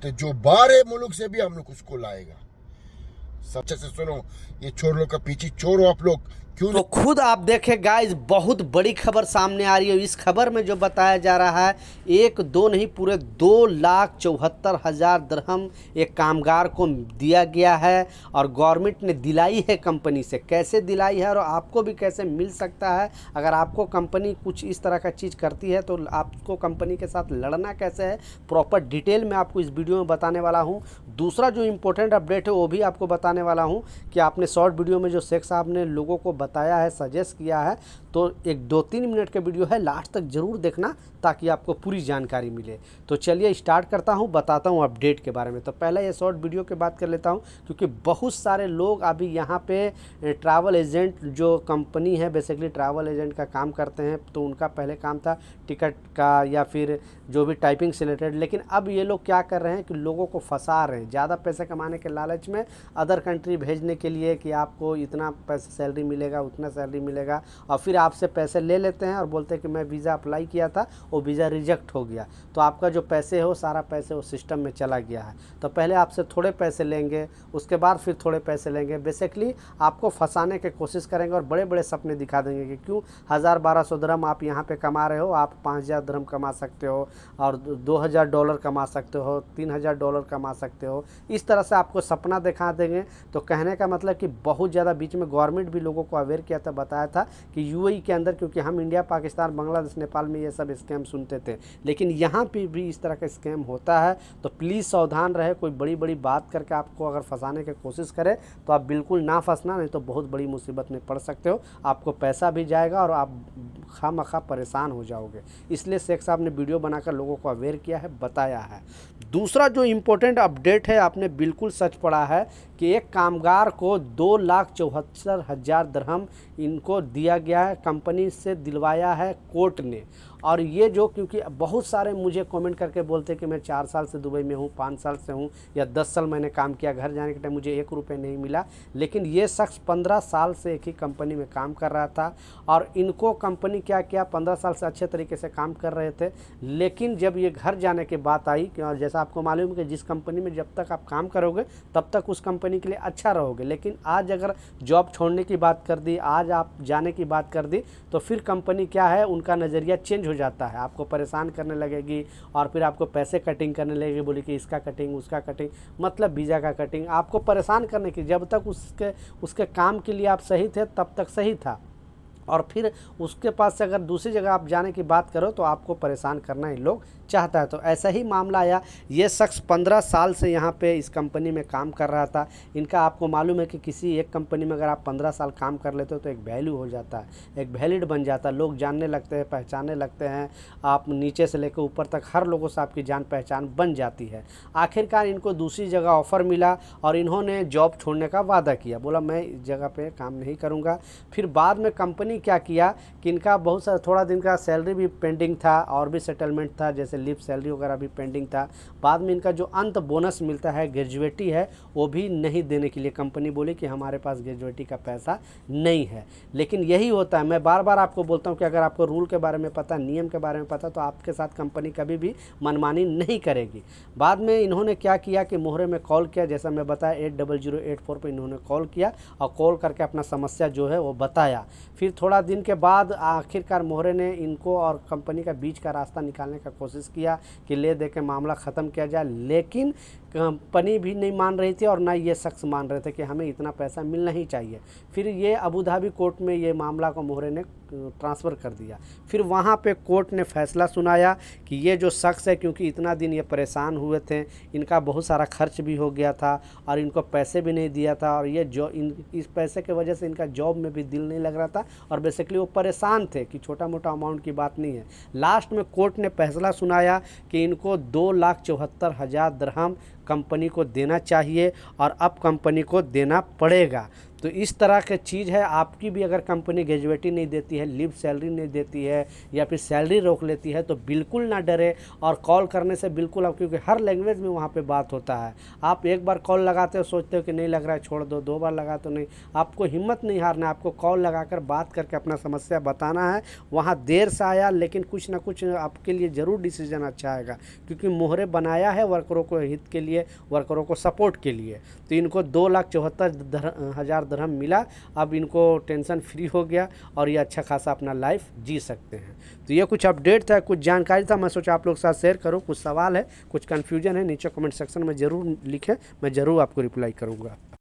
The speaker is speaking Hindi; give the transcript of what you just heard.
तो जो बाहर मुल्क से भी हम लोग उसको लाएगा। सब अच्छे से सुनो, ये चोर लोग का पीछे चोर हो आप लोग, क्यों तो खुद आप देखें गाइस, बहुत बड़ी खबर सामने आ रही है। इस खबर में जो बताया जा रहा है, एक दो नहीं पूरे 2,74,000 दिरहम एक कामगार को दिया गया है और गवर्नमेंट ने दिलाई है कंपनी से। कैसे दिलाई है और आपको भी कैसे मिल सकता है, अगर आपको कंपनी कुछ इस तरह का चीज़ करती है तो आपको कंपनी के साथ लड़ना कैसे है, प्रॉपर डिटेल में आपको इस वीडियो में बताने वाला हूँ। दूसरा जो इम्पोर्टेंट अपडेट है वो भी आपको बताने वाला हूँ कि आपने शॉर्ट वीडियो में जो शेख साहब ने लोगों को बताया है, सजेस्ट किया है, तो एक 2-3 मिनट का वीडियो है, लास्ट तक ज़रूर देखना ताकि आपको पूरी जानकारी मिले। तो चलिए स्टार्ट करता हूं, बताता हूं अपडेट के बारे में। तो पहले ये शॉर्ट वीडियो की बात कर लेता हूं, क्योंकि बहुत सारे लोग अभी यहां पे ट्रैवल एजेंट जो कंपनी है, बेसिकली ट्रैवल एजेंट का काम करते हैं, तो उनका पहले काम था टिकट का या फिर जो भी टाइपिंग से रिलेटेड। लेकिन अब ये लोग क्या कर रहे हैं कि लोगों को फंसा रहे हैं ज़्यादा पैसे कमाने के लालच में, अदर कंट्री भेजने के लिए कि आपको इतना पैसे सैलरी मिलेगा, उतना सैलरी मिलेगा, और फिर आपसे पैसे ले लेते हैं और बोलते हैं कि मैं वीज़ा अप्लाई किया था, वो वीज़ा रिजेक्ट हो गया, तो आपका जो पैसे हो सारा पैसे वो सिस्टम में चला गया है। तो पहले आपसे थोड़े पैसे लेंगे, उसके बाद फिर थोड़े पैसे लेंगे, बेसिकली आपको फंसाने की कोशिश करेंगे और बड़े बड़े सपने दिखा देंगे कि क्यों 1,000-1,200 दिरहम आप यहाँ पे कमा रहे हो, आप 5,000 दिरहम कमा सकते हो और $2,000 कमा सकते हो, $3,000 कमा सकते हो। इस तरह से आपको सपना दिखा देंगे। तो कहने का मतलब कि बहुत ज़्यादा बीच में गवर्नमेंट भी लोगों को अवेयर किया था, बताया था कि यूएई के अंदर, क्योंकि हम इंडिया, पाकिस्तान, बांग्लादेश, नेपाल में ये सब स्कैम सुनते थे, लेकिन यहाँ पे भी इस तरह का स्कैम होता है। तो प्लीज़ सावधान रहे। कोई बड़ी बड़ी बात करके आपको अगर फंसाने की कोशिश करे तो आप बिल्कुल ना फंसना, नहीं तो बहुत बड़ी मुसीबत में पड़ सकते हो, आपको पैसा भी जाएगा और आप खामखा परेशान हो जाओगे। इसलिए शेख साहब ने वीडियो बनाकर लोगों को अवेयर किया है, बताया है। दूसरा जो इम्पोर्टेंट अपडेट है, आपने बिल्कुल सच पढ़ा है कि एक कामगार को 2,74,000 दिरहम इनको दिया गया है, कंपनी से दिलवाया है कोर्ट ने। और ये जो, क्योंकि बहुत सारे मुझे कमेंट करके बोलते हैं कि मैं 4 साल से दुबई में हूँ, 5 साल से हूँ, या 10 साल मैंने काम किया, घर जाने के टाइम मुझे 1 रुपये नहीं मिला। लेकिन ये शख्स 15 साल से एक ही कंपनी में काम कर रहा था और इनको कंपनी क्या किया, 15 साल से अच्छे तरीके से काम कर रहे थे। लेकिन जब ये घर जाने की बात आई, और जैसा आपको मालूम है कि जिस कंपनी में जब तक आप काम करोगे तब तक उस कंपनी के लिए अच्छा रहोगे, लेकिन आज अगर जॉब छोड़ने की बात कर दी, आज आप जाने की बात कर दी, तो फिर कंपनी क्या है, उनका नज़रिया चेंज हो जाता है, आपको परेशान करने लगेगी और फिर आपको पैसे कटिंग करने लगेगी, बोली कि इसका कटिंग, उसका कटिंग, मतलब वीज़ा का कटिंग, आपको परेशान करने की। जब तक उसके काम के लिए आप सही थे तब तक सही था, और फिर उसके पास से अगर दूसरी जगह आप जाने की बात करो तो आपको परेशान करना ही लोग चाहता है। तो ऐसा ही मामला आया। ये शख्स 15 साल से यहाँ पे इस कंपनी में काम कर रहा था। इनका आपको मालूम है कि किसी एक कंपनी में अगर आप 15 साल काम कर लेते हो तो एक वैल्यू हो जाता है, एक वैलिड बन जाता है, लोग जानने लगते हैं, पहचानने लगते हैं, आप नीचे से लेकर ऊपर तक हर लोगों से आपकी जान पहचान बन जाती है। आखिरकार इनको दूसरी जगह ऑफ़र मिला और इन्होंने जॉब छोड़ने का वादा किया, बोला मैं इस जगह पर काम नहीं करूँगा। फिर बाद में कंपनी क्या किया कि इनका बहुत सारा थोड़ा दिन का सैलरी भी पेंडिंग था और भी सेटलमेंट था, जैसे लीव सैलरी वगैरह भी पेंडिंग था। बाद में इनका जो अंत बोनस मिलता है, ग्रेजुएटी है, वो भी नहीं देने के लिए कंपनी बोली कि हमारे पास ग्रेजुएटी का पैसा नहीं है। लेकिन यही होता है, मैं बार बार आपको बोलता हूँ कि अगर आपको रूल के बारे में पता, नियम के बारे में पता, तो आपके साथ कंपनी कभी भी मनमानी नहीं करेगी। बाद में इन्होंने क्या किया कि मोहरे में कॉल किया, जैसा मैं बताया 80084 पर इन्होंने कॉल किया और कॉल करके अपना समस्या जो है वो बताया। फिर थोड़ा दिन के बाद आखिरकार मोहरे ने इनको और कंपनी का बीच का रास्ता निकालने का कोशिश किया कि ले दे के मामला ख़त्म किया जाए, लेकिन कंपनी भी नहीं मान रही थी और ना ये शख्स मान रहे थे कि हमें इतना पैसा मिलना ही चाहिए। फिर ये अबू धाबी कोर्ट में ये मामला को मोहरे ने ट्रांसफ़र कर दिया। फिर वहाँ पे कोर्ट ने फैसला सुनाया कि ये जो शख्स है, क्योंकि इतना दिन ये परेशान हुए थे, इनका बहुत सारा खर्च भी हो गया था और इनको पैसे भी नहीं दिया था, और ये इस पैसे की वजह से इनका जॉब में भी दिल नहीं लग रहा था और बेसिकली वो परेशान थे कि छोटा मोटा अमाउंट की बात नहीं है। लास्ट में कोर्ट ने फैसला सुनाया कि इनको 2,74,000 दिरहम कंपनी को देना चाहिए और अब कंपनी को देना पड़ेगा। तो इस तरह की चीज़ है। आपकी भी अगर कंपनी ग्रेजुएटी नहीं देती है, लीव सैलरी नहीं देती है या फिर सैलरी रोक लेती है तो बिल्कुल ना डरे और कॉल करने से बिल्कुल आप, क्योंकि हर लैंग्वेज में वहाँ पे बात होता है। आप एक बार कॉल लगाते हो सोचते हो कि नहीं लग रहा है छोड़ दो, 2 बार लगा तो नहीं, आपको हिम्मत नहीं हारना है, आपको कॉल लगाकर बात करके अपना समस्या बताना है। वहाँ देर से आया लेकिन कुछ ना कुछ आपके लिए ज़रूर डिसीजन अच्छा आएगा, क्योंकि मोहरे बनाया है वर्करों को हित के लिए, वर्करों को सपोर्ट के लिए। तो इनको 2,74,000 दरहम मिला। अब इनको टेंशन फ्री हो गया और ये अच्छा खासा अपना लाइफ जी सकते हैं। तो ये कुछ अपडेट था, कुछ जानकारी था, मैं सोचा आप लोग के साथ शेयर करूँ। कुछ सवाल है, कुछ कन्फ्यूजन है, नीचे कमेंट सेक्शन में ज़रूर लिखें, मैं ज़रूर आपको रिप्लाई करूँगा।